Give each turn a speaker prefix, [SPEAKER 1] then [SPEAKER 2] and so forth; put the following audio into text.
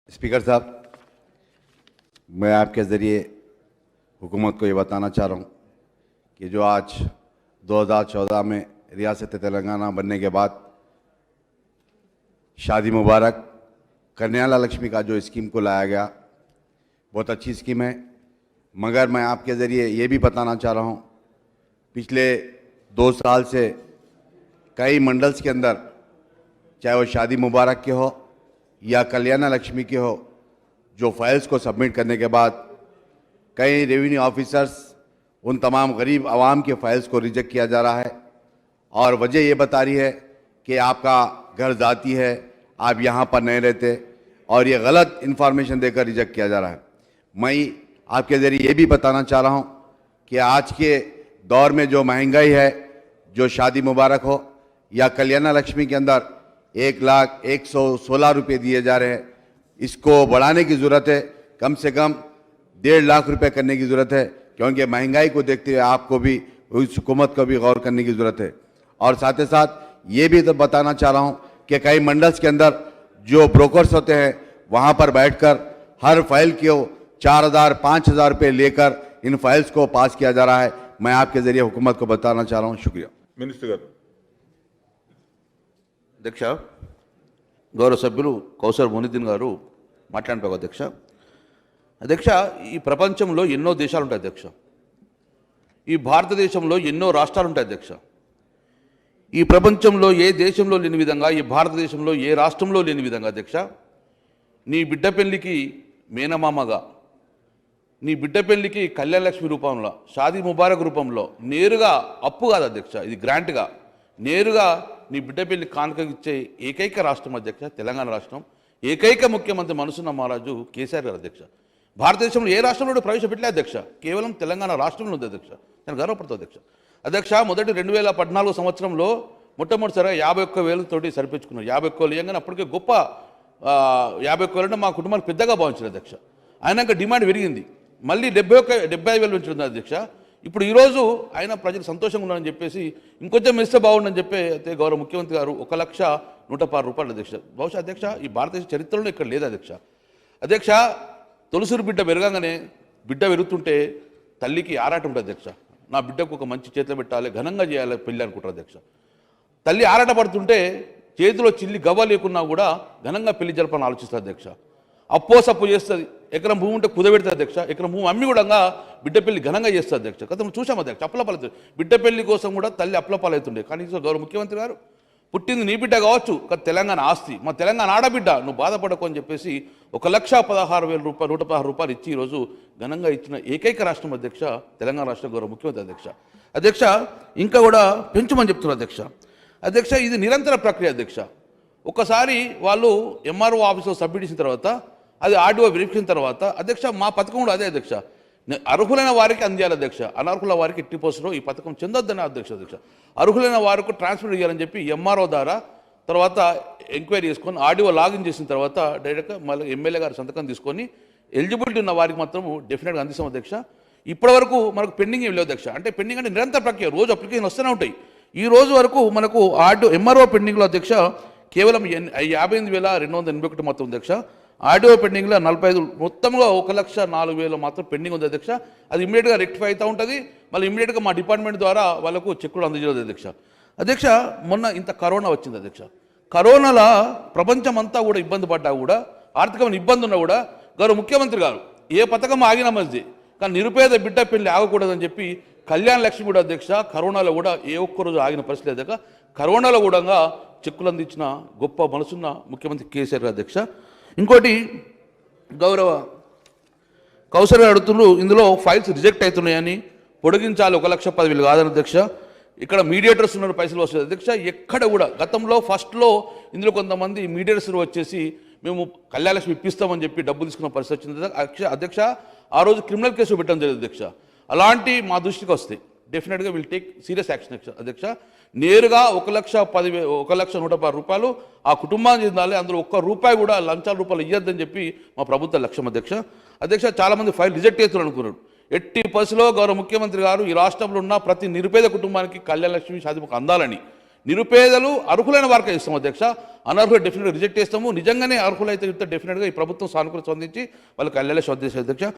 [SPEAKER 1] Speaker साहब, मैं आपके ज़रिए हुकूमत को ये बताना चाह रहा हूँ कि जो आज 2014 में रियासत तेलंगाना बनने के बाद शादी मुबारक कन्या लक्ष्मी का जो स्कीम को लाया गया, बहुत अच्छी स्कीम है। मगर मैं आपके ज़रिए ये भी बताना चाह रहा हूँ, पिछले 2 साल से कई मंडल्स के अंदर, चाहे वो शादी मुबारक के हो या कल्याण लक्ष्मी के हो, जो फाइल्स को सबमिट करने के बाद कई रेवेन्यू ऑफिसर्स उन तमाम गरीब आवाम के फाइल्स को रिजेक्ट किया जा रहा है और वजह ये बता रही है कि आपका घर जाती है, आप यहाँ पर नहीं रहते, और ये गलत इन्फॉर्मेशन देकर रिजेक्ट किया जा रहा है। मैं आपके ज़रिए ये भी बताना चाह रहा हूँ कि आज के दौर में जो महंगाई है, जो शादी मुबारक हो या कल्याण लक्ष्मी के अंदर 1,116 रुपये दिए जा रहे हैं, इसको बढ़ाने की ज़रूरत है। कम से कम 1.5 लाख रुपये करने की ज़रूरत है, क्योंकि महंगाई को देखते हुए आपको भी, उस हुकूमत को भी गौर करने की ज़रूरत है। और साथ ही साथ ये भी तो बताना चाह रहा हूँ कि कई मंडल्स के अंदर जो ब्रोकर्स होते हैं, वहाँ पर बैठकर हर फाइल को 4,000 5,000 रुपये लेकर इन फाइल्स को पास किया जा रहा है। मैं आपके ज़रिए हुकूमत को बताना चाह रहा हूँ। शुक्रिया।
[SPEAKER 2] मिनिस्टर गाరు.
[SPEAKER 3] అధ్యక్ష, గౌరవ సభ్యులు కౌసర్ మునిద్దీన్ గారు మాట్లాడిన అధ్యక్ష. అధ్యక్ష, ఈ ప్రపంచంలో ఎన్నో దేశాలు ఉంటాయి అధ్యక్ష. ఈ భారతదేశంలో ఎన్నో రాష్ట్రాలు ఉంటాయి అధ్యక్ష. ఈ ప్రపంచంలో ఏ దేశంలో లేని విధంగా, ఈ భారతదేశంలో ఏ రాష్ట్రంలో లేని విధంగా అధ్యక్ష, నీ బిడ్డ పెళ్లికి మేనమామగా, నీ బిడ్డ పెళ్లికి కళ్యాణ లక్ష్మి రూపంలో, షాదీ ముబారక్ రూపంలో నేరుగా, అప్పు కాదు అధ్యక్ష, ఇది గ్రాంట్గా నేరుగా నీ బిడ్డ పెళ్లి కానుక ఇచ్చే ఏకైక రాష్ట్రం అధ్యక్ష తెలంగాణ రాష్ట్రం. ఏకైక ముఖ్యమంత్రి మనసున్న మహారాజు కేసీఆర్ గారు అధ్యక్ష. భారతదేశంలో ఏ రాష్ట్రంలో ప్రవేశపెట్టలే అధ్యక్ష, కేవలం తెలంగాణ రాష్ట్రంలో ఉంది అధ్యక్ష. నేను గర్వపడుతుంది అధ్యక్ష. అధ్యక్ష, మొదటి 2014 సంవత్సరంలో మొట్టమొదటిసారిగా 51,000 తోటి సరిపించుకున్నారు. 51,000 ఇవ్వగానే అప్పటికే గొప్ప 51,000 అంటే మా కుటుంబానికి పెద్దగా భావించారు అధ్యక్ష. అయినాక డిమాండ్ పెరిగింది, మళ్ళీ 75,000 పెంచుతుంది అధ్యక్ష. ఇప్పుడు ఈరోజు ఆయన ప్రజలు సంతోషంగా ఉన్నారని చెప్పేసి ఇంకొంచెం ఇస్తే బాగుండని చెప్పి అయితే గౌరవ ముఖ్యమంత్రి గారు 1,116 రూపాయలు అధ్యక్ష. బహుశా అధ్యక్ష ఈ భారతదేశ చరిత్రలో ఇక్కడ లేదు అధ్యక్ష. అధ్యక్ష, తొలిసూరు బిడ్డ పెరగగానే, బిడ్డ పెరుగుతుంటే తల్లికి ఆరాటం ఉంటుంది అధ్యక్ష. నా బిడ్డకు ఒక మంచి చేతిలో పెట్టాలి, ఘనంగా చేయాలి పెళ్ళి అనుకుంటారు అధ్యక్ష. తల్లి ఆరాట పడుతుంటే చేతిలో చిల్లి గవ్వ లేకున్నా కూడా ఘనంగా పెళ్లి జరపాలని ఆలోచిస్తారు అధ్యక్ష. అప్పో సప్పు చేస్తుంది, ఎకరం భూమి ఉంటే కుదబెడుతుంది అధ్యక్ష, ఎకరం భూమి అమ్మి కూడా బిడ్డ పెళ్లి ఘనంగా చేస్తుంది అధ్యక్ష. గతం చూసాం అధ్యక్ష, అప్లపాలవుతుంది. బిడ్డ పెళ్లి కోసం కూడా తల్లి అప్లపాలవుతుండే. కానీ గౌరవ ముఖ్యమంత్రి గారు, పుట్టింది నీ బిడ్డ కావచ్చు, కానీ తెలంగాణ ఆస్తి, మా తెలంగాణ ఆడబిడ్డ, నువ్వు బాధపడకు అని చెప్పేసి 1,16,000 రూపాయలు, 116 రూపాయలు ఇచ్చి ఈరోజు ఘనంగా ఇచ్చిన ఏకైక రాష్ట్రం అధ్యక్ష తెలంగాణ రాష్ట్రం గౌరవ ముఖ్యమంత్రి అధ్యక్ష. అధ్యక్ష, ఇంకా కూడా పెంచమని చెప్తున్నారు అధ్యక్ష. అధ్యక్ష, ఇది నిరంతర ప్రక్రియ అధ్యక్ష. ఒకసారి వాళ్ళు ఎంఆర్ఓ ఆఫీస్లో సబ్మిట్ చేసిన తర్వాత, అది ఆర్డీఓ వెరిఫికేషన్ తర్వాత అధ్యక్ష, మా పథకం కూడా అదే అధ్యక్ష. అర్హులైన వారికి అందియాలి అధ్యక్ష, అనర్హుల వారికి ఎట్టి పోస్టులో ఈ పథకం చెందొద్దని అధ్యక్ష. అర్హులైన వారికి ట్రాన్స్ఫర్ చేయాలని చెప్పి ఎంఆర్ఓ ద్వారా తర్వాత ఎంక్వైరీ చేసుకొని ఆర్డీఓ లాగిన్ చేసిన తర్వాత డైరెక్ట్గా మళ్ళీ ఎమ్మెల్యే గారి సంతకం తీసుకొని ఎలిజిబిలిటీ ఉన్న వారికి మాత్రం డెఫినెట్గా అందిస్తాం అధ్యక్ష. ఇప్పటివరకు మనకు పెండింగ్ ఏం లేవు అధ్యక్ష. అంటే పెండింగ్ అంటే నిరంతర ప్రక్రియ, రోజు అప్లికేషన్ వస్తూనే ఉంటాయి. ఈ రోజు వరకు మనకు ఎంఆర్ఓ పెండింగ్లో అధ్యక్ష కేవలం 58,281 మొత్తం అధ్యక్ష. ఆర్డీఓ పెండింగ్లో 45, మొత్తంగా 1,04,000 మాత్రం పెండింగ్ ఉంది అధ్యక్ష. అది ఇమీడియట్గా రెక్టిఫై అవుతూ ఉంటుంది. మళ్ళీ ఇమీడియట్గా మా డిపార్ట్మెంట్ ద్వారా వాళ్ళకు చెక్కులు అందజేయదు అధ్యక్ష. అధ్యక్ష, మొన్న ఇంత కరోనా వచ్చింది అధ్యక్ష. కరోనాలో ప్రపంచం అంతా కూడా ఇబ్బంది పడ్డా కూడా, ఆర్థికమైన ఇబ్బంది ఉన్నా కూడా గౌరవ ముఖ్యమంత్రి గారు ఏ పథకం ఆగినా మంచిది, కానీ నిరుపేద బిడ్డ పెళ్లి ఆగకూడదని చెప్పి కళ్యాణ లక్ష్మి కూడా అధ్యక్ష కరోనాలో కూడా ఏ ఒక్కరోజు ఆగిన పరిస్థితి అధ్యక్ష. కరోనాలో కూడా చెక్కులు అందించిన గొప్ప మనసున్న ముఖ్యమంత్రి కేసీఆర్ గారు అధ్యక్ష. ఇంకోటి గౌరవ కౌసర్ గారు అడుగుతున్నారు, ఇందులో ఫైల్స్ రిజెక్ట్ అవుతున్నాయని, పొడిగించాలి 1,10,000 కాదని అధ్యక్ష. ఇక్కడ మీడియేటర్స్ ఉన్నారు, పైసలు వస్తుంది అధ్యక్ష. ఎక్కడ కూడా గతంలో ఫస్ట్లో ఇందులో కొంతమంది మీడియేటర్స్ వచ్చేసి మేము కళ్యాణలక్ష్మి ఇప్పిస్తామని చెప్పి డబ్బులు తీసుకున్న పరిస్థితి వచ్చింది అధ్యక్ష. ఆ రోజు క్రిమినల్ కేసు పెట్టడం జరిగింది అధ్యక్ష. అలాంటి మా దృష్టికి వస్తాయి, డెఫినెట్గా విల్ టేక్ సీరియస్ యాక్షన్ అధ్యక్ష. నేరుగా 1,116 రూపాయలు ఆ కుటుంబానికి చెందాలి, అందులో ఒక్క రూపాయి కూడా లంచాల రూపాయలు ఇవ్వద్దని చెప్పి మా ప్రభుత్వ లక్ష్యం అధ్యక్ష. అధ్యక్ష, చాలామంది ఫైల్ రిజెక్ట్ చేస్తున్నారు అనుకున్నాడు. ఎట్టి పరిస్థితిలో గౌరవ ముఖ్యమంత్రి గారు ఈ రాష్ట్రంలో ఉన్న ప్రతి నిరుపేద కుటుంబానికి కళ్యాణ లక్ష్మి షాదీ అందాలని నిరుపేదలు అర్హులైన వారికే ఇస్తాం అధ్యక్ష. అనర్హులు డెఫినెట్గా రిజెక్ట్ చేస్తాము. నిజంగానే అర్హులైతే డెఫినెట్గా ఈ ప్రభుత్వం సానుకూల స్పందించి వాళ్ళకి కళ్యాణ అధ్యక్ష.